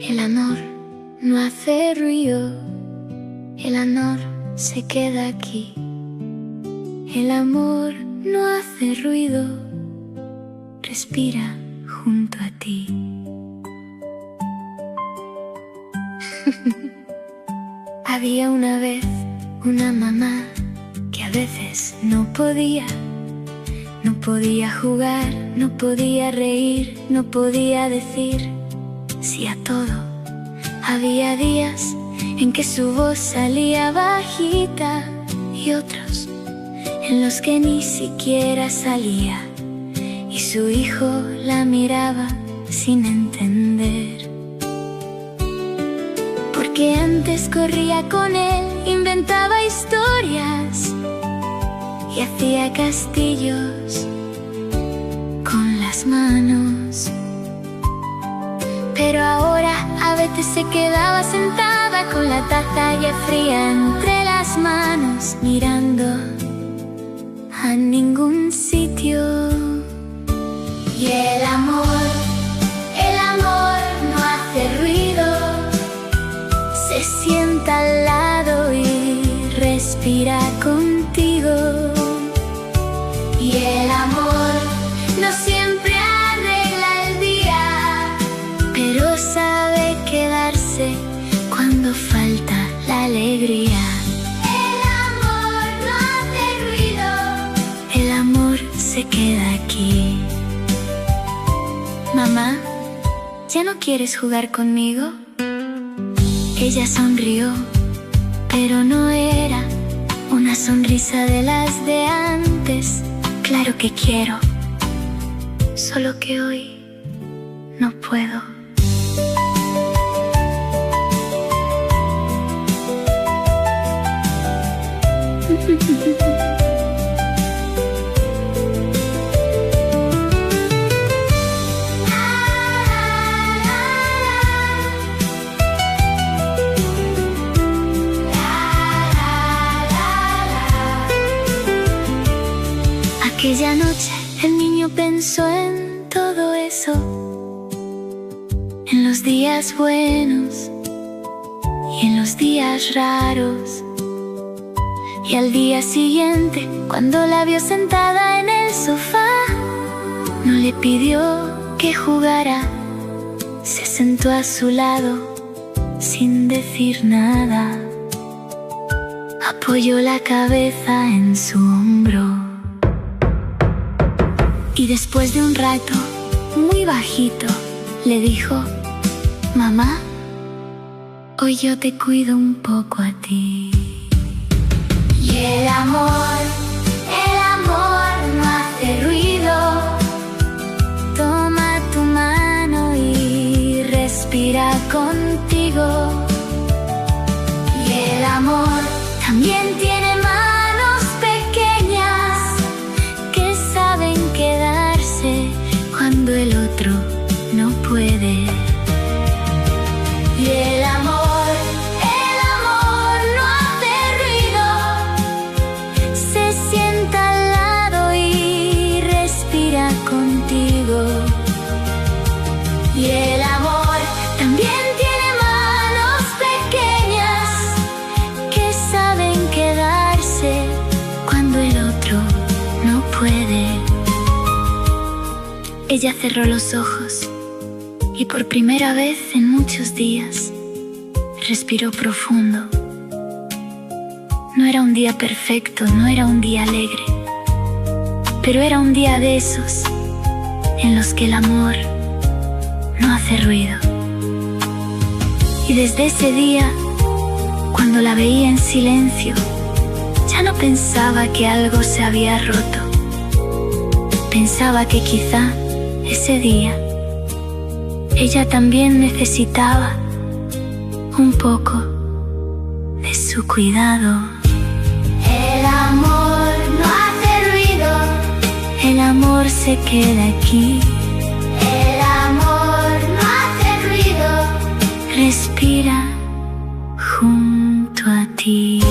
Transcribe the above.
El amor no hace ruido, el amor se queda aquí. El amor no hace ruido, respira junto a ti. Había una vez una mamá que a veces no podía jugar, no podía reír, no podía decir sí a todo. Había días en que su voz salía bajita y otros en los que ni siquiera salía, y su hijo la miraba sin entender. Porque antes corría con él, inventaba historias y hacía castillos con las manos. Pero ahora a veces se quedaba sentada con la taza ya fría entre las manos, mirando a ningún sitio. Y el amor no hace ruido, se sienta al lado y respira contigo. Y el amor no siempre arregla el día, pero sabe quedarse cuando falta la alegría. El amor no hace ruido, el amor se queda aquí. Mamá, ¿ya no quieres jugar conmigo? Ella sonrió, pero no era una sonrisa de las de antes. Claro que quiero, solo que hoy no puedo. Aquella noche el niño pensó en todo eso, en los días buenos y en los días raros. Y al día siguiente, cuando la vio sentada en el sofá, no le pidió que jugara, se sentó a su lado sin decir nada. Apoyó la cabeza en su hombro. Y después de un rato, muy bajito, le dijo: mamá, hoy yo te cuido un poco a ti. Y el amor no hace ruido. Toma tu mano y respira contigo. Y el amor también tiene manos pequeñas que saben quedarse cuando el otro no puede. Y el amor no hace ruido, se sienta al lado y respira contigo. Y el amor también tiene manos pequeñas que saben quedarse cuando el otro no puede. Ella cerró los ojos y por primera vez en muchos días respiró profundo. No era un día perfecto, no era un día alegre, pero era un día de esos en los que el amor no hace ruido. Y desde ese día, cuando la veía en silencio, ya no pensaba que algo se había roto. Pensaba que quizá ese día ella también necesitaba un poco de su cuidado. El amor no hace ruido, el amor se queda aquí. El amor no hace ruido, respira junto a ti.